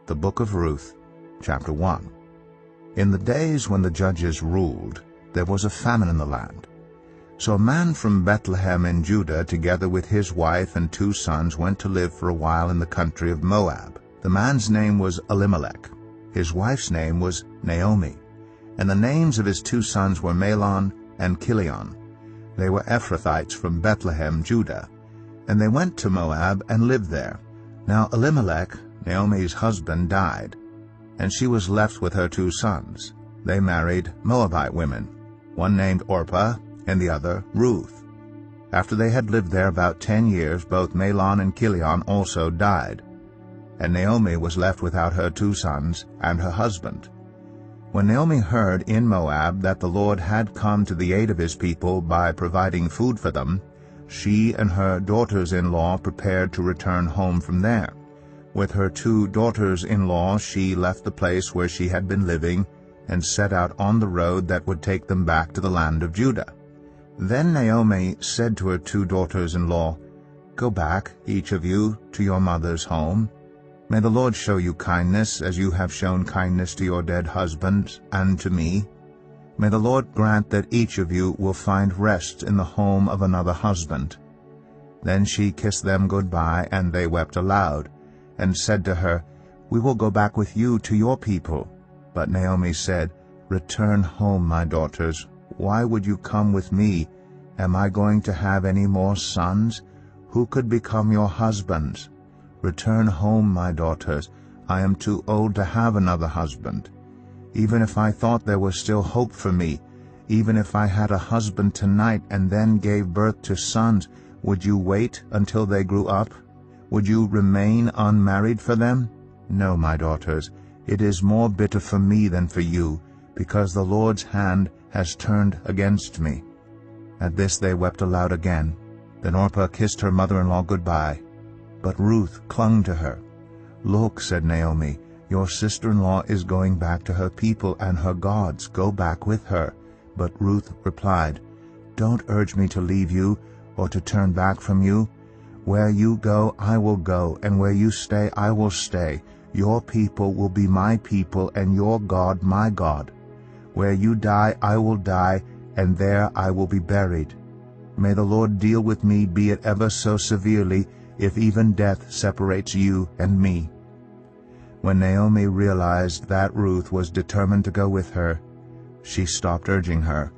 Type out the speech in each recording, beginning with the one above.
The Book of Ruth, chapter 1. In the days when the judges ruled, there was a famine in the land. So a man from Bethlehem in Judah, together with his wife and 2 sons, went to live for a while in the country of Moab. The man's name was Elimelech. His wife's name was Naomi. And the names of his 2 sons were Mahlon and Chilion. They were Ephrathites from Bethlehem, Judah. And they went to Moab and lived there. Now Elimelech, Naomi's husband, died, and she was left with her 2 sons. They married Moabite women, one named Orpah and the other Ruth. After they had lived there about 10 years, both Mahlon and Chilion also died, and Naomi was left without her 2 sons and her husband. When Naomi heard in Moab that the Lord had come to the aid of his people by providing food for them, she and her daughters-in-law prepared to return home from there. With her 2 daughters-in-law she left the place where she had been living and set out on the road that would take them back to the land of Judah. Then Naomi said to her 2 daughters-in-law, "Go back, each of you, to your mother's home. May the Lord show you kindness, as you have shown kindness to your dead husband and to me. May the Lord grant that each of you will find rest in the home of another husband." Then she kissed them good-bye, and they wept aloud, and said to her, "We will go back with you to your people." But Naomi said, "Return home, my daughters. Why would you come with me? Am I going to have any more sons? Who could become your husbands? Return home, my daughters. I am too old to have another husband. Even if I thought there was still hope for me, even if I had a husband tonight and then gave birth to sons, would you wait until they grew up? Would you remain unmarried for them? No, my daughters, it is more bitter for me than for you, because the Lord's hand has turned against me." At this they wept aloud again. Then Orpah kissed her mother-in-law good-bye, but Ruth clung to her. "Look," said Naomi, "your sister-in-law is going back to her people and her gods. Go back with her." But Ruth replied, "Don't urge me to leave you or to turn back from you. Where you go, I will go, and where you stay, I will stay. Your people will be my people, and your God my God. Where you die, I will die, and there I will be buried. May the Lord deal with me, be it ever so severely, if even death separates you and me." When Naomi realized that Ruth was determined to go with her, she stopped urging her.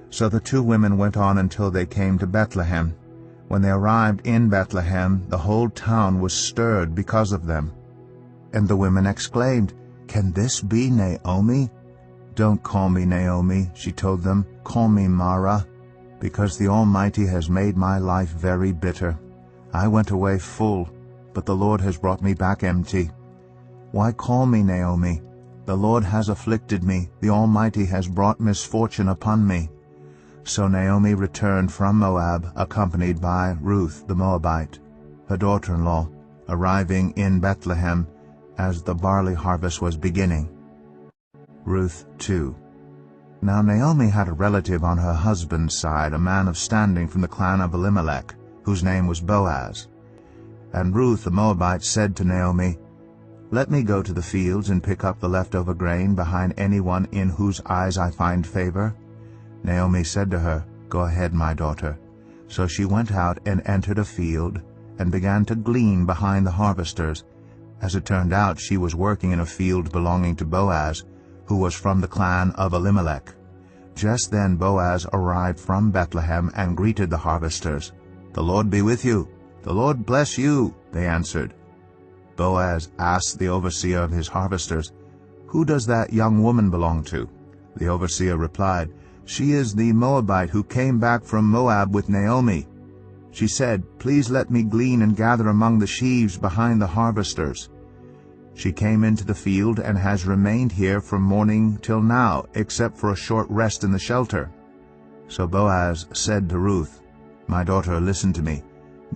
So the 2 women went on until they came to Bethlehem. When they arrived in Bethlehem, the whole town was stirred because of them. And the women exclaimed, "Can this be Naomi?" "Don't call me Naomi," she told them. "Call me Mara, because the Almighty has made my life very bitter. I went away full, but the Lord has brought me back empty. Why call me Naomi? The Lord has afflicted me. The Almighty has brought misfortune upon me." So Naomi returned from Moab, accompanied by Ruth the Moabite, her daughter-in-law, arriving in Bethlehem as the barley harvest was beginning. Ruth 2. Now Naomi had a relative on her husband's side, a man of standing from the clan of Elimelech, whose name was Boaz. And Ruth the Moabite said to Naomi, "Let me go to the fields and pick up the leftover grain behind anyone in whose eyes I find favor." Naomi said to her, "Go ahead, my daughter." So she went out and entered a field and began to glean behind the harvesters. As it turned out, she was working in a field belonging to Boaz, who was from the clan of Elimelech. Just then Boaz arrived from Bethlehem and greeted the harvesters. "The Lord be with you." "The Lord bless you," they answered. Boaz asked the overseer of his harvesters, "Who does that young woman belong to?" The overseer replied, "She is the Moabite who came back from Moab with Naomi. She said, 'Please let me glean and gather among the sheaves behind the harvesters.' She came into the field and has remained here from morning till now, except for a short rest in the shelter." So Boaz said to Ruth, "My daughter, listen to me.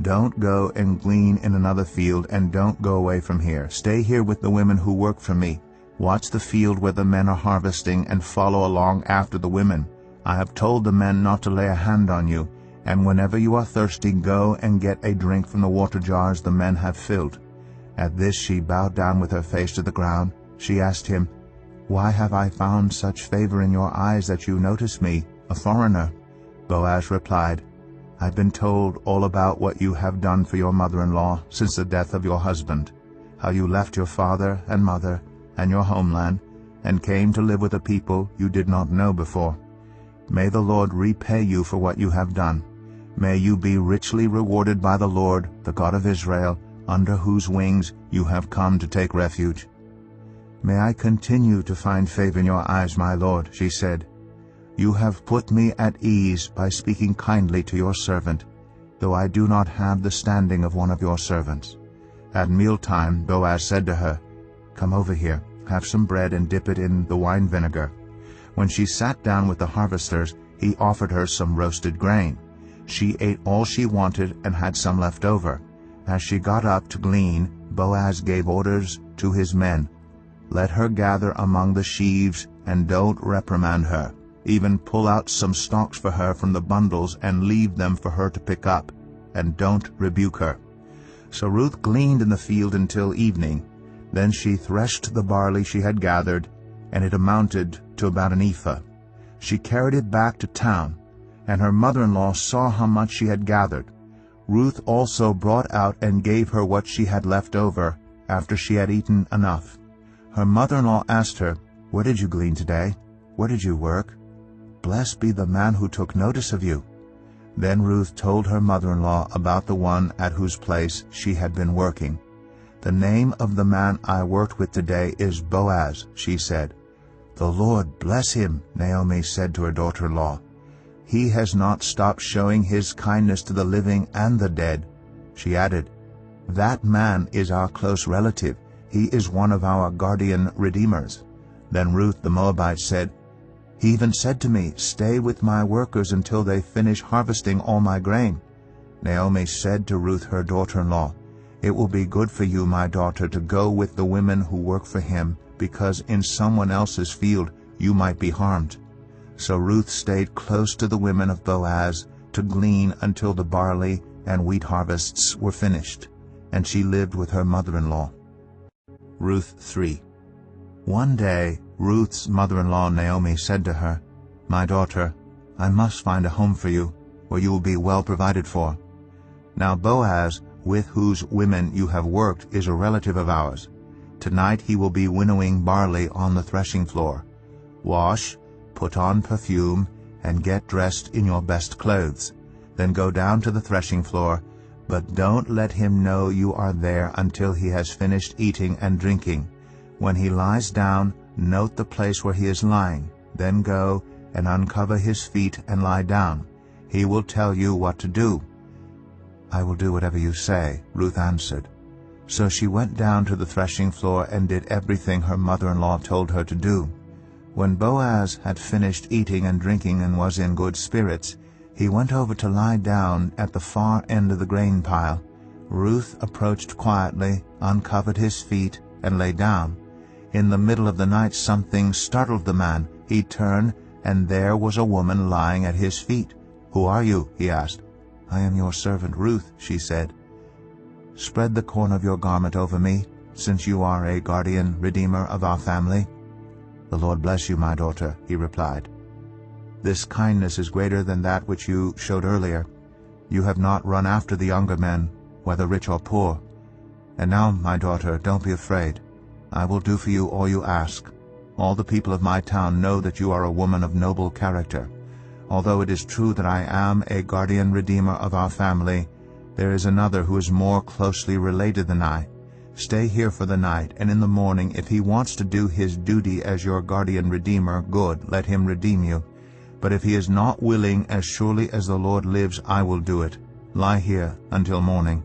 Don't go and glean in another field, and don't go away from here. Stay here with the women who work for me. Watch the field where the men are harvesting and follow along after the women. I have told the men not to lay a hand on you, and whenever you are thirsty, go and get a drink from the water jars the men have filled. At this she bowed down with her face to the ground. She asked him, "Why have I found such favor in your eyes that you notice me, a foreigner?" Boaz replied, "I've been told all about what you have done for your mother-in-law since the death of your husband, how you left your father and mother and your homeland, and came to live with a people you did not know before. May the Lord repay you for what you have done. May you be richly rewarded by the Lord, the God of Israel, under whose wings you have come to take refuge." "May I continue to find favor in your eyes, my lord," she said. "You have put me at ease by speaking kindly to your servant, though I do not have the standing of one of your servants." At mealtime Boaz said to her, "Come over here, have some bread and dip it in the wine vinegar." When she sat down with the harvesters, he offered her some roasted grain. She ate all she wanted and had some left over. As she got up to glean, Boaz gave orders to his men, "Let her gather among the sheaves, and don't reprimand her. Even pull out some stalks for her from the bundles and leave them for her to pick up, and don't rebuke her." So Ruth gleaned in the field until evening. Then she threshed the barley she had gathered, and it amounted to about an ephah. She carried it back to town, and her mother-in-law saw how much she had gathered. Ruth also brought out and gave her what she had left over after she had eaten enough. Her mother-in-law asked her, "Where did you glean today? Where did you work? Blessed be the man who took notice of you." Then Ruth told her mother-in-law about the one at whose place she had been working. "The name of the man I worked with today is Boaz," she said. "The Lord bless him," Naomi said to her daughter-in-law. "He has not stopped showing his kindness to the living and the dead." She added, "That man is our close relative. He is one of our guardian redeemers." Then Ruth the Moabite said, "He even said to me, 'Stay with my workers until they finish harvesting all my grain.'" Naomi said to Ruth her daughter-in-law, "It will be good for you, my daughter, to go with the women who work for him, because in someone else's field you might be harmed." So Ruth stayed close to the women of Boaz to glean until the barley and wheat harvests were finished, and she lived with her mother-in-law. Ruth 3. One day Ruth's mother-in-law Naomi said to her, "My daughter, I must find a home for you, where you will be well provided for. Now Boaz, with whose women you have worked, is a relative of ours. Tonight he will be winnowing barley on the threshing floor. Wash, put on perfume, and get dressed in your best clothes. Then go down to the threshing floor, but don't let him know you are there until he has finished eating and drinking. When he lies down, note the place where he is lying. Then go and uncover his feet and lie down. He will tell you what to do." "I will do whatever you say," Ruth answered. So she went down to the threshing floor and did everything her mother-in-law told her to do. When Boaz had finished eating and drinking and was in good spirits, he went over to lie down at the far end of the grain pile. Ruth approached quietly, uncovered his feet, and lay down. In the middle of the night something startled the man. He turned, and there was a woman lying at his feet. "Who are you?" he asked. "I am your servant Ruth," she said. "Spread the corner of your garment over me, since you are a guardian redeemer of our family." "The Lord bless you, my daughter," he replied. "This kindness is greater than that which you showed earlier. You have not run after the younger men, whether rich or poor. And now, my daughter, don't be afraid. I will do for you all you ask. All the people of my town know that you are a woman of noble character. Although it is true that I am a guardian redeemer of our family, there is another who is more closely related than I. Stay here for the night, and in the morning, if he wants to do his duty as your guardian redeemer, good, let him redeem you. But if he is not willing, as surely as the Lord lives, I will do it. Lie here until morning."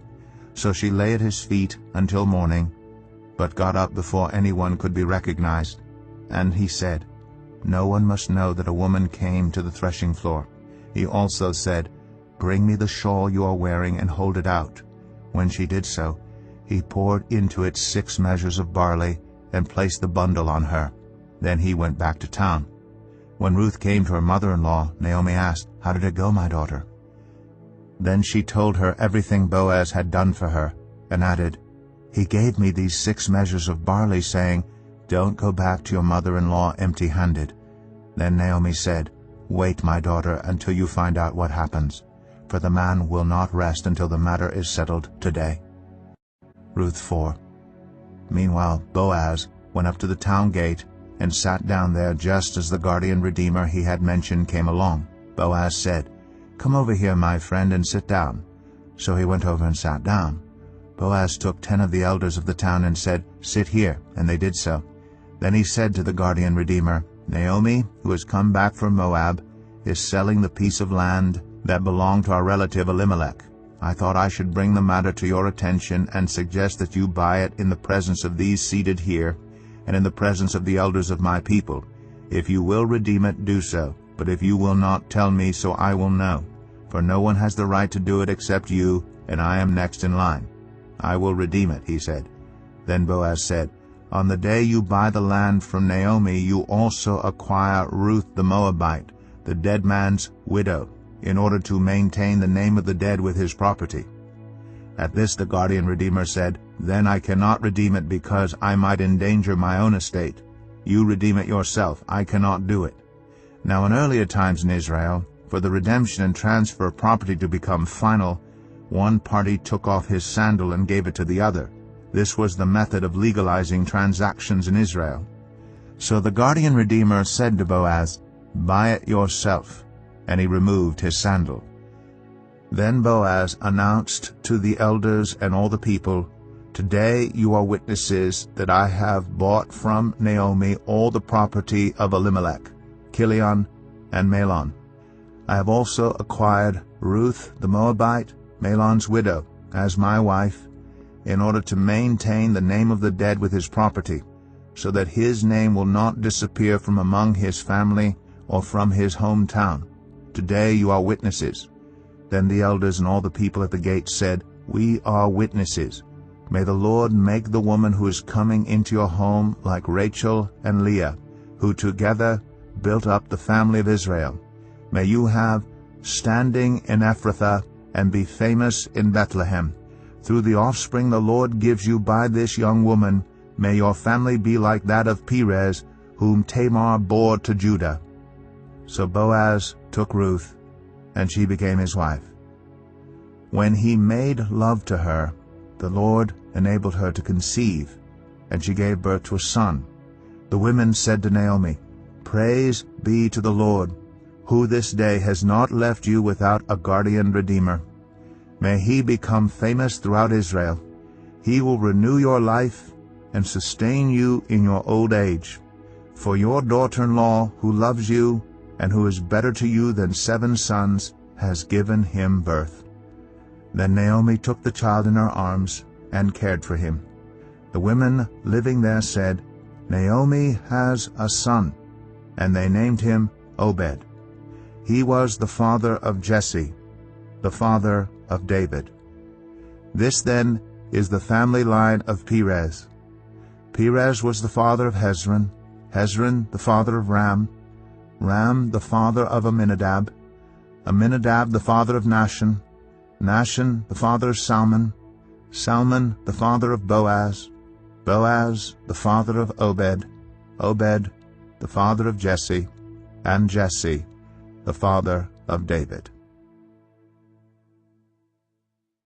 So she lay at his feet until morning, but got up before anyone could be recognized. And he said, "No one must know that a woman came to the threshing floor." He also said, "Bring me the shawl you are wearing and hold it out." When she did so, he poured into it 6 measures of barley and placed the bundle on her. Then he went back to town. When Ruth came to her mother-in-law, Naomi asked, "How did it go, my daughter?" Then she told her everything Boaz had done for her, and added, He gave me these 6 measures of barley, saying, 'Don't go back to your mother-in-law empty-handed.' Then Naomi said, 'Wait, my daughter, until you find out what happens, for the man will not rest until the matter is settled today.'" Ruth 4. Meanwhile Boaz went up to the town gate and sat down there just as the guardian redeemer he had mentioned came along. Boaz said, "Come over here, my friend, and sit down." So he went over and sat down. Boaz took 10 of the elders of the town and said, "Sit here," and they did so. Then he said to the guardian redeemer, "Naomi, who has come back from Moab, is selling the piece of land that belonged to our relative Elimelech. I thought I should bring the matter to your attention and suggest that you buy it in the presence of these seated here and in the presence of the elders of my people. If you will redeem it, do so. But if you will not, tell me, so I will know. For no one has the right to do it except you, and I am next in line." "I will redeem it," he said. Then Boaz said, "On the day you buy the land from Naomi, you also acquire Ruth the Moabite, the dead man's widow, in order to maintain the name of the dead with his property." At this the guardian redeemer said, "Then I cannot redeem it, because I might endanger my own estate. You redeem it yourself. I cannot do it." Now in earlier times in Israel, for the redemption and transfer of property to become final, one party took off his sandal and gave it to the other. This was the method of legalizing transactions in Israel. So the guardian redeemer said to Boaz, "Buy it yourself." And he removed his sandal. Then Boaz announced to the elders and all the people, "Today you are witnesses that I have bought from Naomi all the property of Elimelech, Chilion, and Mahlon. I have also acquired Ruth the Moabite, Mahlon's widow, as my wife, in order to maintain the name of the dead with his property, so that his name will not disappear from among his family or from his hometown. Today you are witnesses." Then the elders and all the people at the gate said, "We are witnesses. May the Lord make the woman who is coming into your home like Rachel and Leah, who together built up the family of Israel. May you have standing in Ephrathah and be famous in Bethlehem. Through the offspring the Lord gives you by this young woman, may your family be like that of Perez, whom Tamar bore to Judah." So Boaz took Ruth, and she became his wife. When he made love to her, the Lord enabled her to conceive, and she gave birth to a son. The women said to Naomi, "Praise be to the Lord, who this day has not left you without a guardian redeemer. May he become famous throughout Israel. He will renew your life and sustain you in your old age. For your daughter-in-law, who loves you and who is better to you than 7 sons, has given him birth." Then Naomi took the child in her arms and cared for him. The women living there said, "Naomi has a son," and they named him Obed. He was the father of Jesse, the father of David. This then is the family line of Perez. Perez was the father of Hezron, Hezron the father of Ram, Ram the father of Amminadab, Amminadab the father of Nahshon, Nahshon the father of Salmon, Salmon the father of Boaz, Boaz the father of Obed, Obed the father of Jesse, and Jesse the father of David.